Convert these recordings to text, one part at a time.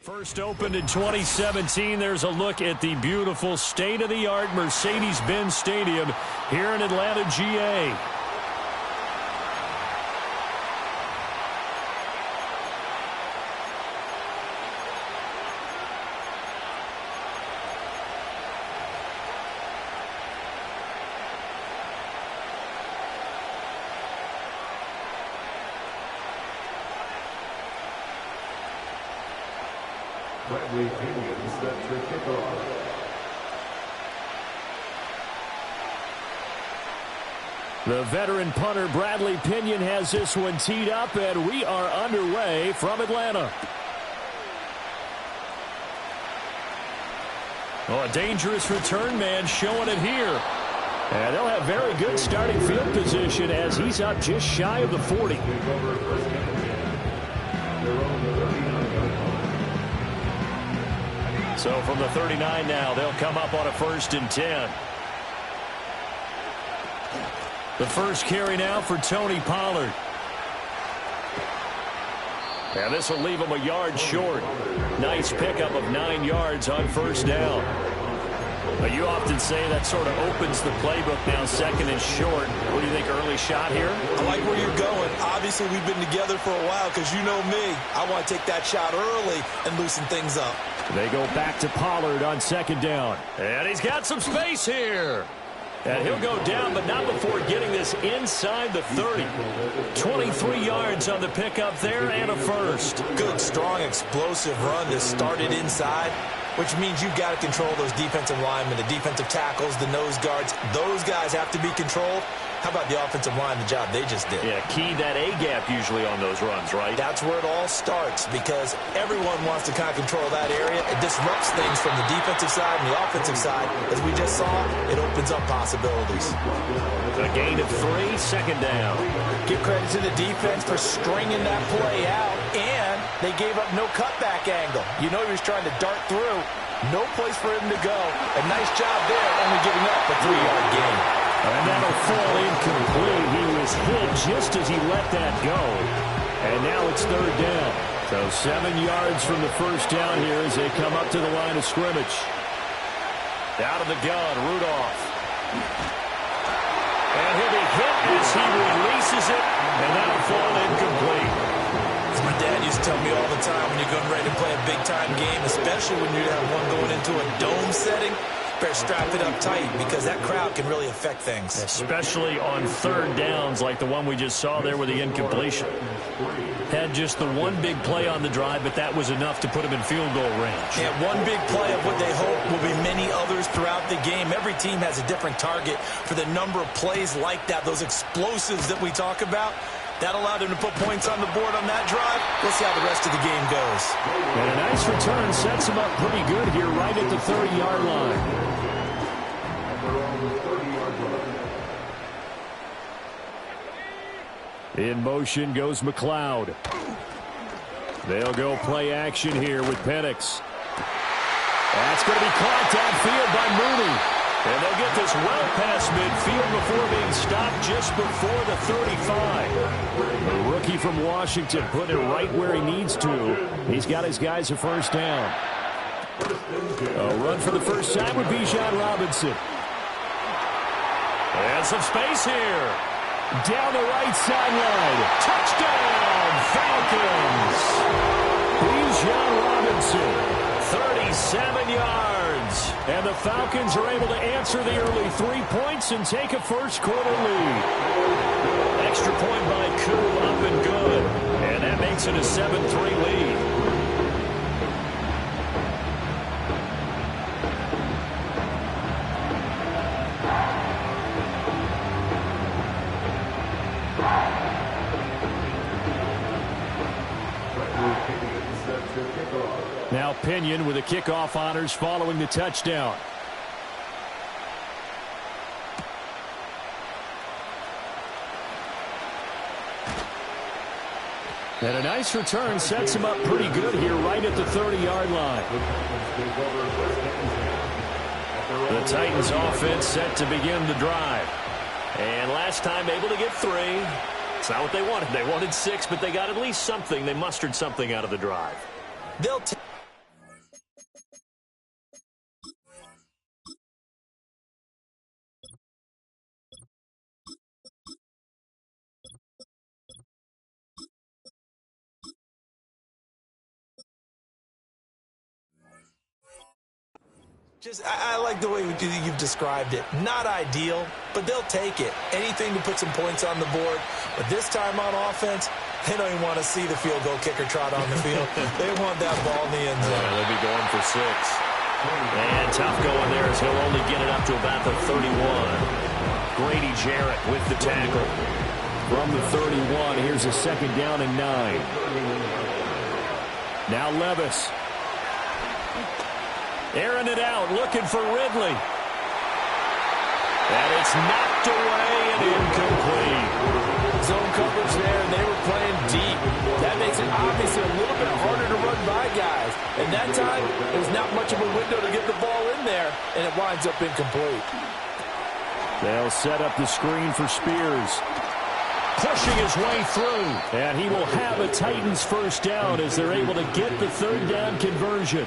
First opened in 2017, there's a look at the beautiful state-of-the-art Mercedes-Benz Stadium here in Atlanta, GA. The veteran punter Bradley Pinion has this one teed up, and we are underway from Atlanta. Oh, a dangerous return man showing it here. And they'll have very good starting field position as he's up just shy of the 40. So from the 39 now, they'll come up on a 1st and 10. The first carry now for Tony Pollard. And this will leave him a yard short. Nice pickup of 9 yards on 1st down. But you often say that sort of opens the playbook now, 2nd and short. What do you think, early shot here? I like where you're going. Obviously, we've been together for a while because you know me. I want to take that shot early and loosen things up. They go back to Pollard on 2nd down. And he's got some space here. And he'll go down, but not before getting this inside the 30. 23 yards on the pickup there and a 1st. Good, strong, explosive run that started inside, which means you've got to control those defensive linemen, the defensive tackles, the nose guards. Those guys have to be controlled. How about the offensive line, the job they just did? Yeah, key that A-gap usually on those runs, right? That's where it all starts because everyone wants to kind of control that area. It disrupts things from the defensive side and the offensive side. As we just saw, it opens up possibilities. A gain of 3, 2nd down. Give credit to the defense for stringing that play out, and they gave up no cutback angle. You know he was trying to dart through. No place for him to go. A nice job there, only giving up a 3-yard gain. And that'll fall incomplete. He was hit just as he let that go. And now it's 3rd down. So 7 yards from the 1st down here as they come up to the line of scrimmage. Out of the gun, Rudolph. And he'll be hit as he releases it. And that'll fall incomplete. As my dad used to tell me all the time, when you're getting ready to play a big-time game, especially when you have one going into a dome setting, better strap it up tight because that crowd can really affect things. Especially on 3rd downs like the one we just saw there with the incompletion. Had just the one big play on the drive, but that was enough to put him in field goal range. Yeah, one big play of what they hope will be many others throughout the game. Every team has a different target for the number of plays like that, those explosives that we talk about. That allowed him to put points on the board on that drive. We'll see how the rest of the game goes. And a nice return sets him up pretty good here right at the 30-yard line. In motion goes McLeod. They'll go play action here with Penix. That's going to be caught downfield by Mooney. And they'll get this well past midfield before being stopped just before the 35. The rookie from Washington putting it right where he needs to. He's got his guys a 1st down. A run for the first time with Bijan Robinson. And some space here. Down the right sideline. Touchdown, Falcons. Bijan Robinson. 37 yards. And the Falcons are able to answer the early 3 points and take a 1st quarter lead. Extra point by Koo, up and good. And that makes it a 7-3 lead. Now Pinion with the kickoff honors following the touchdown. And a nice return sets him up pretty good here right at the 30-yard line. The Titans offense set to begin the drive. And last time able to get 3. It's not what they wanted. They wanted 6, but they got at least something. They mustered something out of the drive. They'll take I like the way you've described it. Not ideal, but they'll take it. Anything to put some points on the board. But this time on offense, they don't even want to see the field goal kicker trot on the field. They want that ball in the end zone. Yeah, they'll be going for 6. And tough going there as he'll only get it up to about the 31. Grady Jarrett with the tackle. From the 31, here's a 2nd down and 9. Now Levis. Airing it out, looking for Ridley. And it's knocked away and incomplete. Zone coverage there, and they were playing deep. That makes it obviously a little bit harder to run by guys. And that time, there's not much of a window to get the ball in there, and it winds up incomplete. They'll set up the screen for Spears. Pushing his way through. And he will have a Titans first down as they're able to get the 3rd down conversion.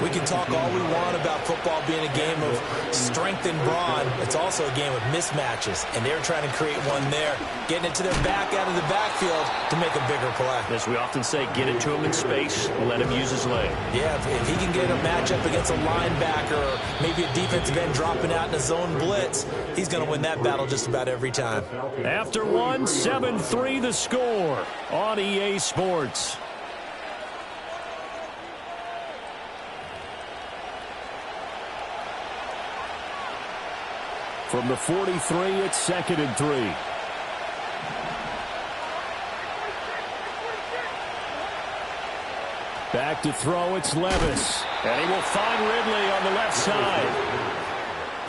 We can talk all we want about football being a game of strength and brawn. It's also a game of mismatches, and they're trying to create one there, getting it to their back out of the backfield to make a bigger play. As we often say, get it to him in space, let him use his leg. Yeah, if he can get a matchup against a linebacker or maybe a defensive end dropping out in a zone blitz, he's going to win that battle just about every time. After 1, 7-3 the score on EA Sports. From the 43, it's 2nd and 3. Back to throw, it's Levis. And he will find Ridley on the left side.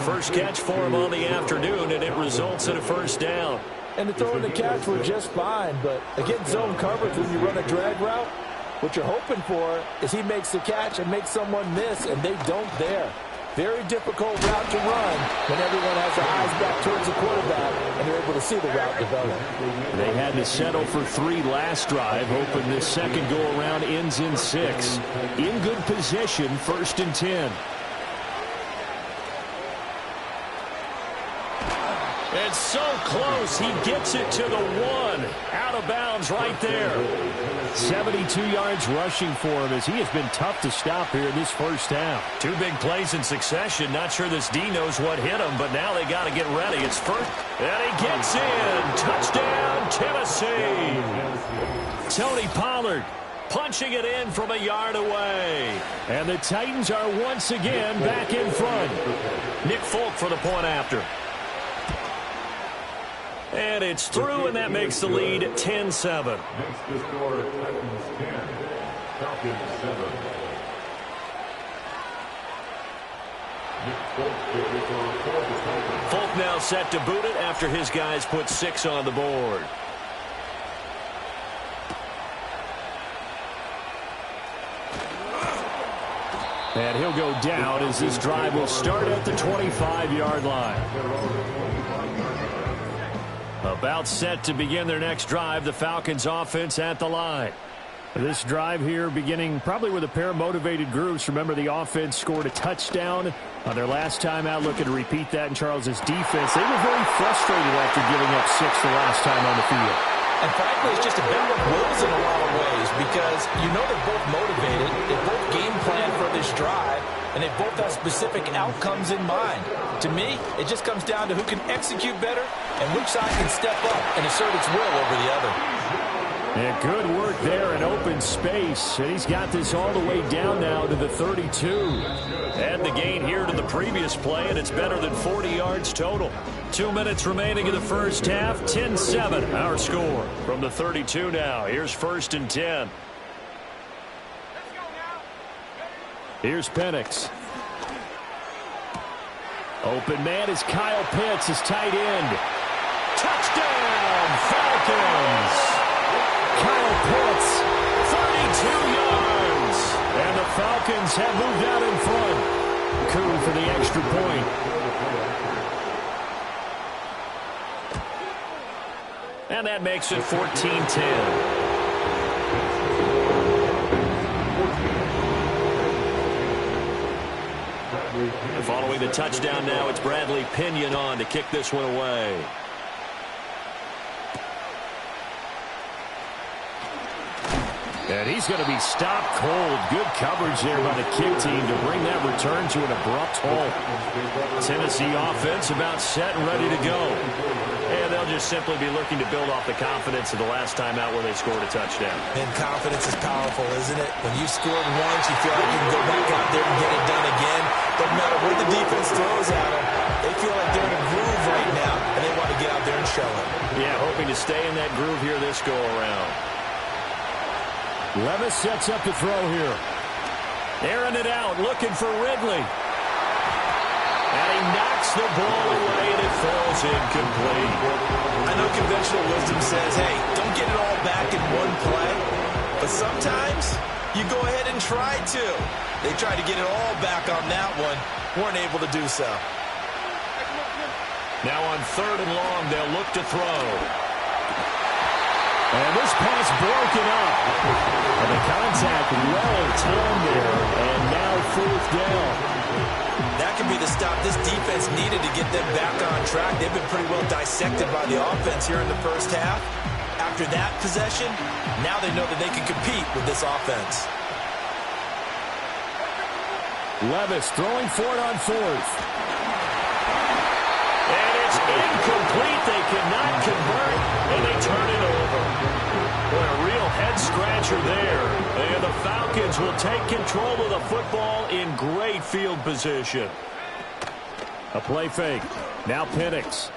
First catch for him on the afternoon, and it results in a 1st down. And the throw and the catch were just fine, but against zone coverage when you run a drag route, what you're hoping for is he makes the catch and makes someone miss, and they don't there. Very difficult route to run when everyone has their eyes back towards the quarterback and they're able to see the route develop. They had to settle for 3 last drive, hoping this second go-around ends in 6. In good position, 1st and 10. And so close, he gets it to the 1. Out of bounds right there. 72 yards rushing for him as he has been tough to stop here in this first half. 2 big plays in succession. Not sure this D knows what hit him, but now they got to get ready. It's first, and he gets in. Touchdown, Tennessee. Tony Pollard punching it in from a yard away. And the Titans are once again back in front. Nick Folk for the point after. And it's through, and that makes the lead 10-7. Next to score, Titans 10, Falcons 7. Folk now set to boot it after his guys put 6 on the board. And he'll go down as this drive will start at the 25-yard line. About set to begin their next drive, the Falcons offense at the line. This drive here beginning probably with a pair of motivated groups. Remember, the offense scored a touchdown on their last time out. Looking to repeat that in Charles's defense. They were very frustrated after giving up 6 the last time on the field. And frankly, it's just a bet with wills in a lot of ways because you know they're both motivated. They both game plan for this drive, and they both have specific outcomes in mind. To me, it just comes down to who can execute better and which side can step up and assert its will over the other. And good work there in open space. And he's got this all the way down now to the 32. And the gain here to the previous play, and it's better than 40 yards total. 2 minutes remaining in the first half. 10-7, our score. From the 32 now, here's 1st and 10. Here's Penix. Open man is Kyle Pitts, his tight end. Touchdown, Falcons! Kyle Pitts, 32 yards. And the Falcons have moved out in front. Coup for the extra point. And that makes it 14-10. Following the touchdown now, it's Bradley Pinion on to kick this one away. And he's going to be stopped cold. Good coverage there by the kick team to bring that return to an abrupt halt. Tennessee offense about set and ready to go. And they'll just simply be looking to build off the confidence of the last time out where they scored a touchdown. And confidence is powerful, isn't it? When you scored once, you feel like you can go back out there and get it done again. Doesn't matter what the defense throws at them. They feel like they're in a groove right now, and they want to get out there and show it. Yeah, hoping to stay in that groove here this go-around. Levis sets up to throw here. Airing it out, looking for Ridley. And he knocks the ball away, and it falls incomplete. I know conventional wisdom says, hey, don't get it all back in one play. But sometimes you go ahead and try to. They tried to get it all back on that one. Weren't able to do so. Now on 3rd and long, they'll look to throw. And this pass broken up. And the contact well timed there. And now 4th down. That could be the stop this defense needed to get them back on track. They've been pretty well dissected by the offense here in the first half. After that possession, now they know that they can compete with this offense. Levis throwing for it on 4th. And it's incomplete. They cannot convert, and they turn it over. Boy, a real head-scratcher there. And the Falcons will take control of the football in great field position. A play fake. Now Penix.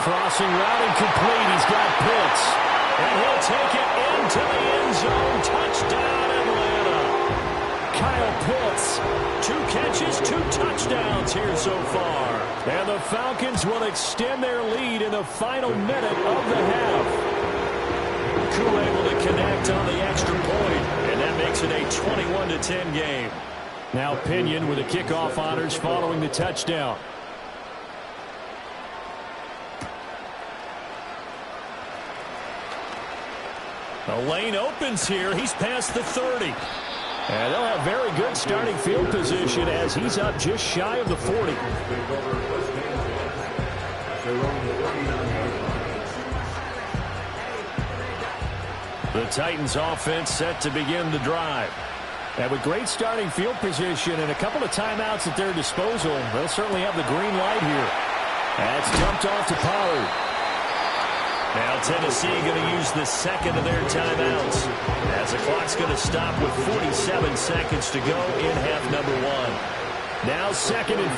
Crossing route incomplete. He's got Pitts. And he'll take it into the end zone. Touchdown, Atlanta. Kyle Pitts. 2 catches, 2 touchdowns here so far. And the Falcons will extend their lead in the final minute of the half. Koo able to connect on the extra point, and that makes it a 21-10 game. Now Pinion with the kickoff honors following the touchdown. The lane opens here. He's past the 30. And they'll have very good starting field position as he's up just shy of the 40. The Titans offense set to begin the drive. And with great starting field position and a couple of timeouts at their disposal, they'll certainly have the green light here. That's dumped off to Pollard. Now Tennessee going to use the second of their timeouts as the clock's going to stop with 47 seconds to go in half number 1. Now 2nd and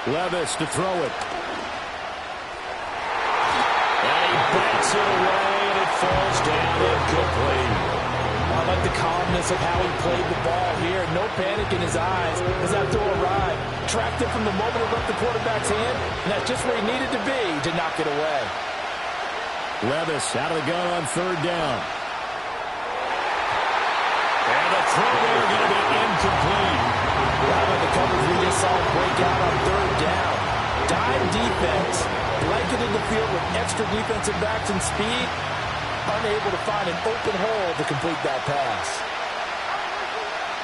5. Levis to throw it. And he bats it away, and it falls down incomplete. I like the calmness of how he played the ball here. No panic in his eyes as that throw arrived. Tracked it from the moment it left the quarterback's hand, and that's just where he needed to be to knock it away. Levis out of the gun on 3rd down. And the throw there going to be incomplete. Right on the coverage, we just saw him break out on 3rd down. Dime defense, blanketed the field with extra defensive backs and speed. Unable to find an open hole to complete that pass.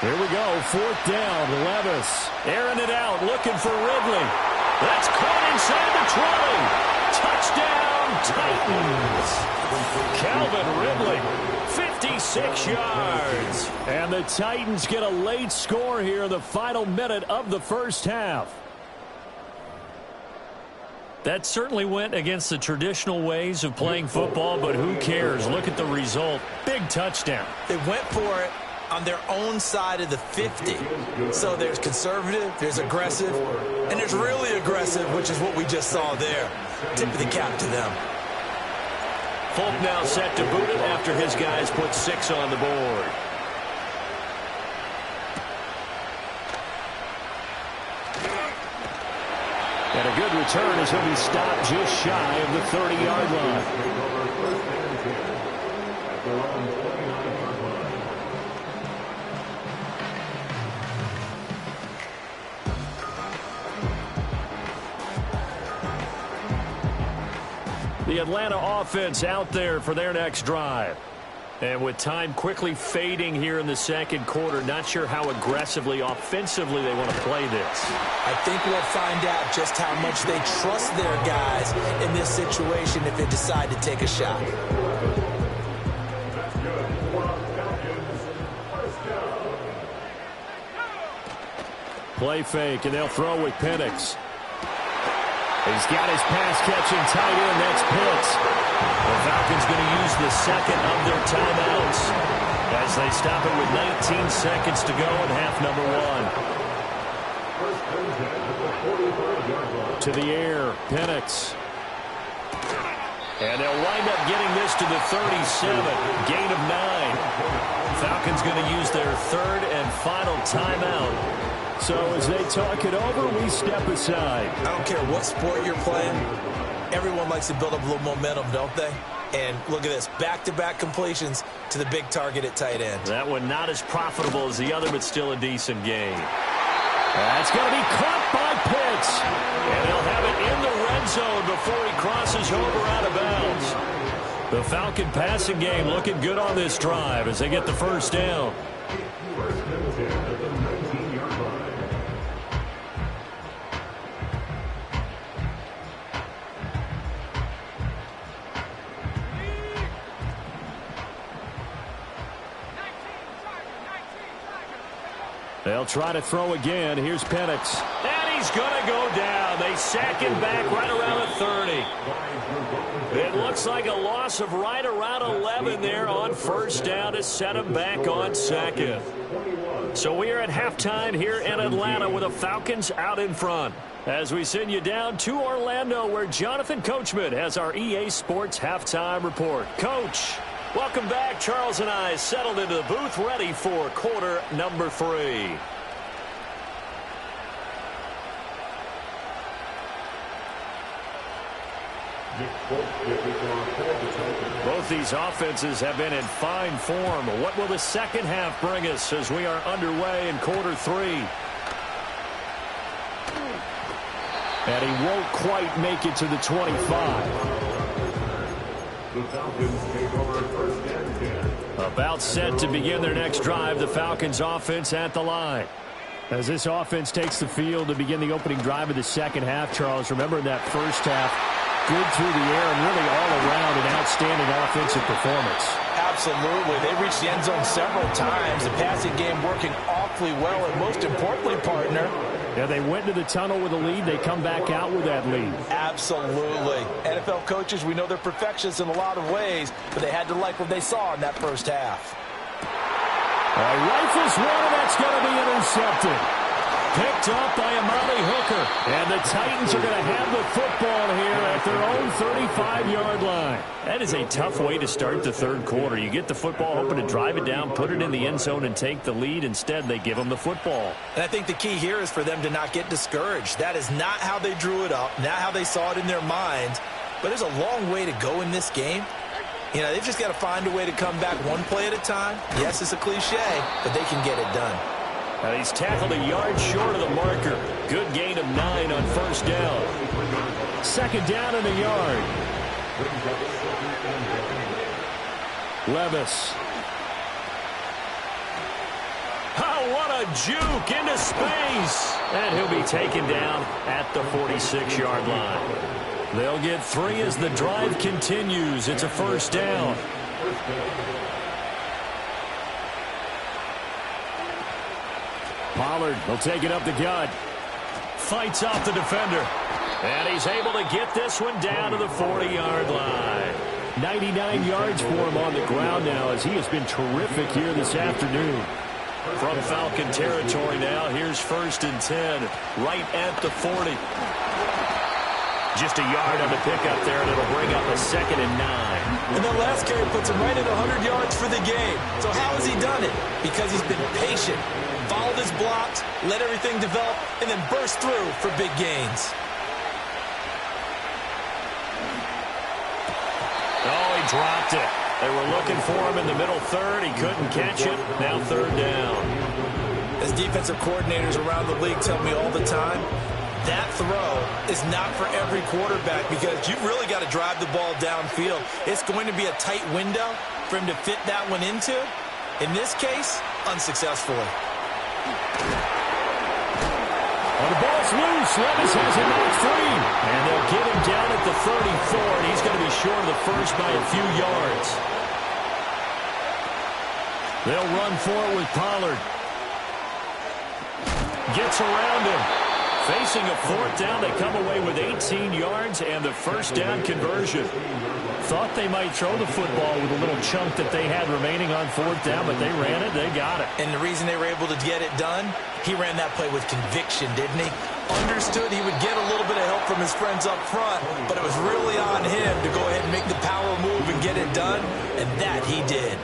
Here we go, 4th down, Levis. Airing it out, looking for Ridley. That's caught inside the 20. Touchdown, Titans. Calvin Ridley, 56 yards. And the Titans get a late score here in the final minute of the first half. That certainly went against the traditional ways of playing football, but who cares? Look at the result. Big touchdown. They went for it on their own side of the 50. So there's conservative, there's aggressive, and there's really aggressive, which is what we just saw there. Tip of the cap to them. Folk now set to boot it after his guys put 6 on the board. And a good return as he'll be stopped just shy of the 30-yard line. The Atlanta offense out there for their next drive. And with time quickly fading here in the second quarter, not sure how aggressively, offensively they want to play this. I think we'll find out just how much they trust their guys in this situation if they decide to take a shot. Play fake, and they'll throw with Penix. He's got his pass-catching tight end. That's Pitts. The Falcons going to use the second of their timeouts as they stop it with 19 seconds to go in half number one. To the air, Penix. And they'll wind up getting this to the 37. Gain of 9. Falcons going to use their third and final timeout. So as they talk it over, we step aside. I don't care what sport you're playing. Everyone likes to build up a little momentum, don't they? And look at this, back-to-back completions to the big target at tight end. That one not as profitable as the other, but still a decent game. That's going to be caught by Pitts. And they'll have it in the red zone before he crosses over out of bounds. The Falcon passing game looking good on this drive as they get the first down. They'll try to throw again. Here's Penix. And he's going to go down. They sack him back right around the 30. It looks like a loss of right around 11 there on first down to set him back on second. So we are at halftime here in Atlanta with the Falcons out in front. As we send you down to Orlando where Jonathan Coachman has our EA Sports halftime report. Coach, welcome back. Charles and I settled into the booth ready for quarter number 3. Both these offenses have been in fine form. What will the second half bring us as we are underway in quarter 3? And he won't quite make it to the 25. The Falcons take over first and 10. About set to begin their next drive, the Falcons offense at the line. As this offense takes the field to begin the opening drive of the second half, Charles, remember in that first half, good through the air and really all around an outstanding offensive performance. Absolutely. They reached the end zone several times. The passing game working awfully well, and most importantly, partner, yeah, they went to the tunnel with a lead. They come back out with that lead. Absolutely. NFL coaches, we know they're perfectionists in a lot of ways, but they had to like what they saw in that first half. Rifles one, and that's going to be intercepted. Picked up by Amari Hooker. And the Titans are going to have the football here at their own 35-yard line. That is a tough way to start the third quarter. You get the football, hoping to drive it down, put it in the end zone, and take the lead. Instead, they give them the football. And I think the key here is for them to not get discouraged. That is not how they drew it up, not how they saw it in their minds. But there's a long way to go in this game. You know, they've just got to find a way to come back one play at a time. Yes, it's a cliche, but they can get it done. And he's tackled a yard short of the marker. Good gain of 9 on first down. Second down in the yard. Levis. Oh, what a juke into space. And he'll be taken down at the 46-yard line. They'll get 3 as the drive continues. It's a first down. Pollard will take it up the gut. Fights off the defender. And he's able to get this one down to the 40-yard line. 99 yards for him on the ground now as he has been terrific here this afternoon. From Falcon territory now, here's first and 10, right at the 40. Just a yard on the pickup there, and it'll bring up a second and 9. And that last carry puts him right at 100 yards for the game. So how has he done it? Because he's been patient, followed his blocks, let everything develop, and then burst through for big gains. Oh, he dropped it. They were looking for him in the middle third. He couldn't catch it. Now third down. As defensive coordinators around the league tell me all the time, that throw is not for every quarterback because you've really got to drive the ball downfield. It's going to be a tight window for him to fit that one into. In this case, unsuccessfully. Well, the ball's loose. Levis has it knocked free. And they'll get him down at the 34, and he's going to be short of the first by a few yards. They'll run for it with Pollard. Gets around him. Facing a fourth down, they come away with 18 yards and the first down conversion. Thought they might throw the football with a little chunk that they had remaining on fourth down, but they ran it, they got it. And the reason they were able to get it done, he ran that play with conviction, didn't he? Understood he would get a little bit of help from his friends up front, but it was really on him to go ahead and make the power move and get it done, and that he did.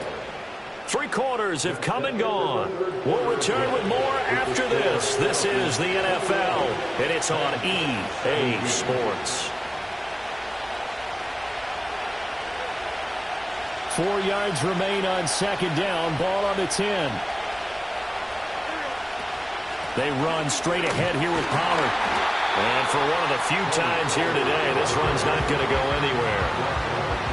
3 quarters have come and gone. We'll return with more after this. This is the NFL, and it's on EA Sports. 4 yards remain on second down. Ball on the 10. They run straight ahead here with Pollard. And for one of the few times here today, this run's not going to go anywhere.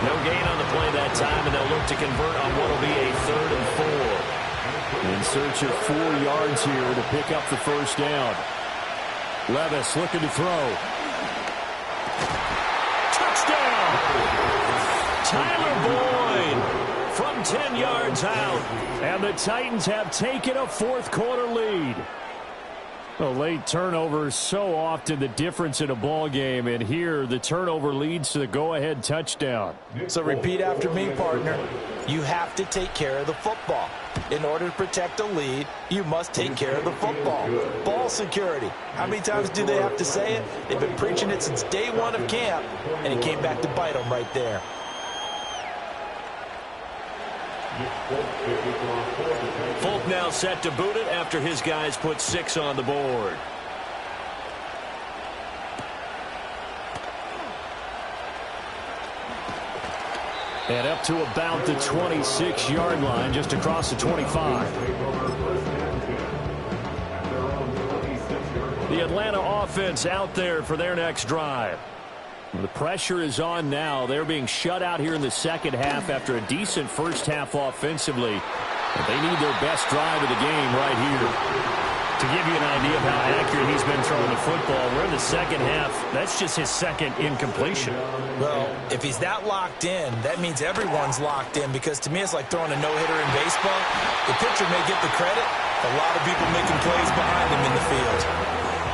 No gain on the play that time, and they'll look to convert on what will be a 3rd and 4. In search of 4 yards here to pick up the first down. Levis looking to throw. Touchdown! Tyler Boyd from 10 yards out. And the Titans have taken a fourth-quarter lead. A late turnover is so often the difference in a ball game, and here the turnover leads to the go-ahead touchdown. So repeat after me, partner. You have to take care of the football. In order to protect a lead, you must take care of the football. Ball security. How many times do they have to say it? They've been preaching it since day one of camp, and it came back to bite them right there. Folk now set to boot it after his guys put 6 on the board. And up to about the 26-yard line, just across the 25. The Atlanta offense out there for their next drive. The pressure is on now. They're being shut out here in the second half after a decent first half offensively. But they need their best drive of the game right here. To give you an idea of how accurate he's been throwing the football, we're in the second half. That's just his second incompletion. Well, if he's that locked in, that means everyone's locked in, because to me it's like throwing a no-hitter in baseball. The pitcher may get the credit, a lot of people making plays behind him in the field.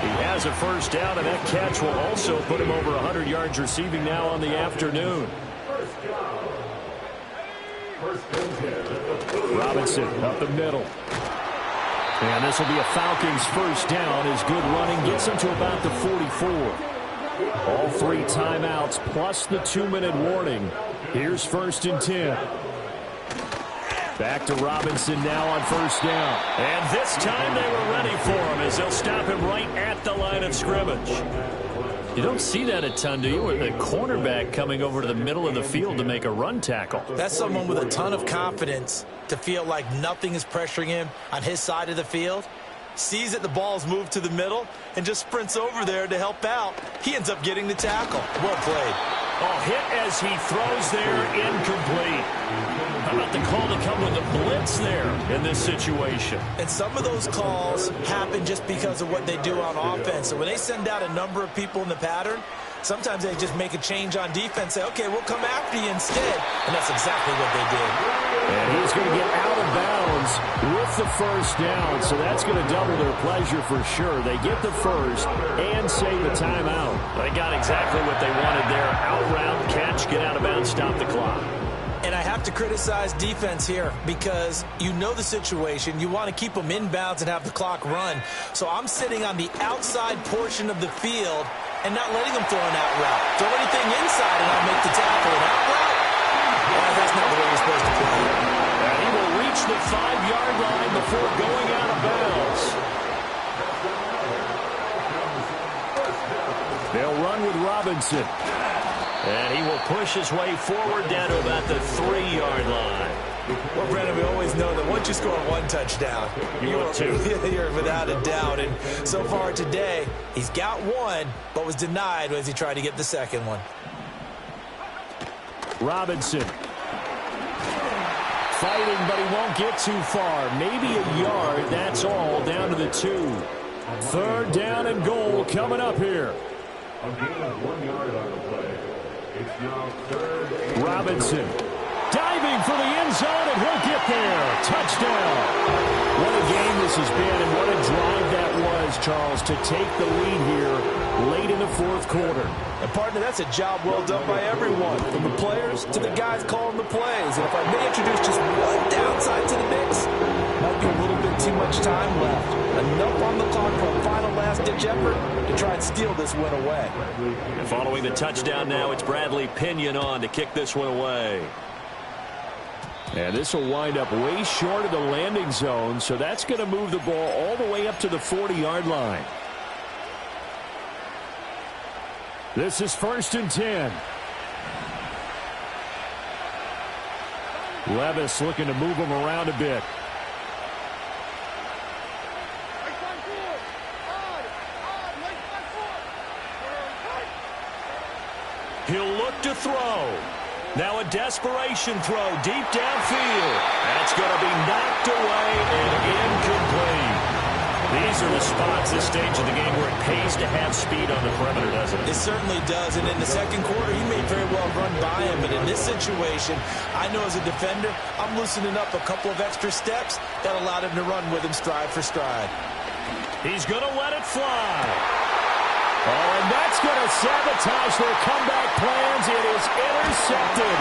He has a first down, and that catch will also put him over 100 yards receiving now on the afternoon. Robinson up the middle. And this will be a Falcons first down as good running gets him to about the 44. All 3 timeouts plus the 2-minute warning. Here's 1st and 10. Back to Robinson now on first down. And this time they were ready for him as they'll stop him right at the line of scrimmage. You don't see that a ton, do you? With a cornerback coming over to the middle of the field to make a run tackle. That's someone with a ton of confidence to feel like nothing is pressuring him on his side of the field. Sees that the ball's moved to the middle and just sprints over there to help out. He ends up getting the tackle. Well played. Oh, hit as he throws there, incomplete. How about the call to come with a blitz there in this situation? And some of those calls happen just because of what they do on offense. So when they send out a number of people in the pattern, sometimes they just make a change on defense, say, okay, we'll come after you instead. And that's exactly what they did. And he's going to get out of bounds with the first down, so that's going to double their pleasure for sure. They get the first and save a timeout. They got exactly what they wanted there. Out route, catch, get out of bounds, stop the clock. And I have to criticize defense here because you know the situation. You want to keep them inbounds and have the clock run. So I'm sitting on the outside portion of the field and not letting them throw an out route. Throw anything inside and I'll make the tackle. An out route? That's not the way you're supposed to play. And he will reach the 5-yard line before going out of bounds. They'll run with Robinson. And he will push his way forward down to about the 3-yard line. Well, Brandon, we always know that once you score one touchdown, you're without a doubt. And so far today, he's got one, but was denied as he tried to get the second one. Robinson. Fighting, but he won't get too far. Maybe a yard, that's all, down to the 2. 3rd down and goal coming up here. A gain of 1 yard on the play. It's now 3rd. Robinson diving for the end zone, and he'll get there. Touchdown. What a game this has been, and what a drive that was, Charles, to take the lead here late in the 4th quarter. And, partner, that's a job well done by everyone, from the players to the guys calling the plays. And if I may introduce just one downside to the mix, might be a little bit too much time left. Enough on the clock for a final last-ditch effort to try and steal this win away. And following the touchdown now, it's Bradley Pinion on to kick this one away. And this will wind up way short of the landing zone, so that's going to move the ball all the way up to the 40-yard line. This is 1st and 10. Levis looking to move him around a bit. He'll look to throw. Now a desperation throw deep downfield. That's going to be knocked away and incomplete. These are the spots, this stage of the game, where it pays to have speed on the perimeter, doesn't it? It certainly does, and in the 2nd quarter, he may very well run by him, but in this situation, I know as a defender, I'm loosening up a couple of extra steps that allowed him to run with him stride for stride. He's going to let it fly. Oh, and that's going to sabotage their comeback plans. It is intercepted.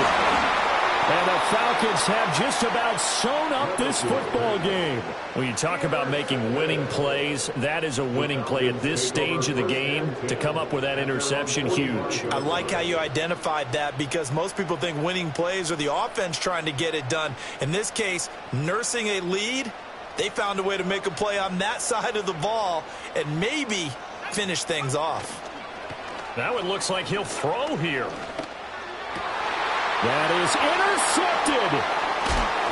And the Falcons have just about sewn up this football game. When you talk about making winning plays, that is a winning play at this stage of the game. To come up with that interception, huge. I like how you identified that, because most people think winning plays are the offense trying to get it done. In this case, nursing a lead, they found a way to make a play on that side of the ball and maybe finish things off. Now it looks like he'll throw here. That is intercepted.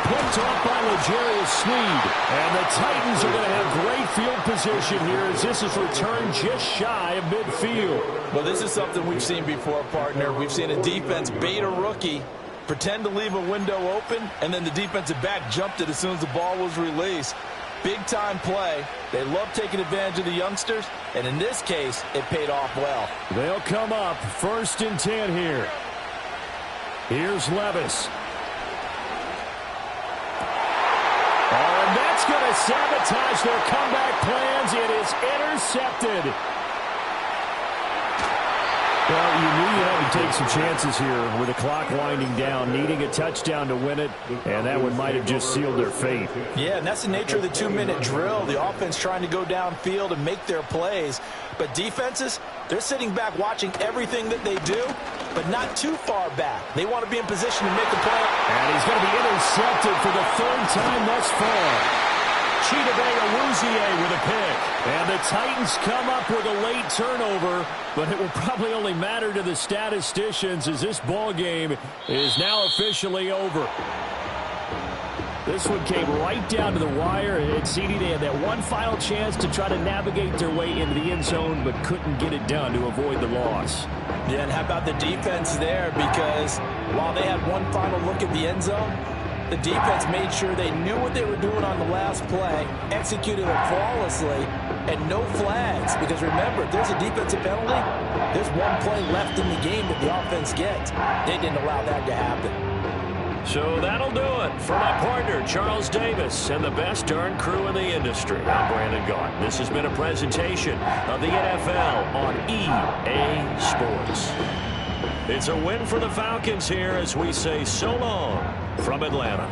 Picked off by L'Jarius Sneed. And the Titans are going to have great field position here as this is returned just shy of midfield. Well, this is something we've seen before, partner. We've seen a defense bait a rookie, pretend to leave a window open, and then the defensive back jumped it as soon as the ball was released. Big-time play. They love taking advantage of the youngsters, and in this case, it paid off well. They'll come up 1st and 10 here. Here's Levis. Oh, and that's going to sabotage their comeback plans. It is intercepted. Well, you knew you had to take some chances here with the clock winding down, needing a touchdown to win it, and that one might have just sealed their fate. Yeah, and that's the nature of the 2-minute drill. The offense trying to go downfield and make their plays. But defenses, they're sitting back watching everything that they do, but not too far back. They want to be in position to make a play. And he's going to be intercepted for the 3rd time thus far. Chidobe Awuzie with a pick. And the Titans come up with a late turnover, but it will probably only matter to the statisticians as this ball game is now officially over. This one came right down to the wire. And CD, they had that one final chance to try to navigate their way into the end zone, but couldn't get it done to avoid the loss. Yeah, and how about the defense there? Because while they had one final look at the end zone, the defense made sure they knew what they were doing on the last play, executed it flawlessly, and no flags. Because remember, if there's a defensive penalty, there's one play left in the game that the offense gets. They didn't allow that to happen. So that'll do it for my partner, Charles Davis, and the best darn crew in the industry. I'm Brandon Gaunt. This has been a presentation of the NFL on EA Sports. It's a win for the Falcons here as we say so long from Atlanta.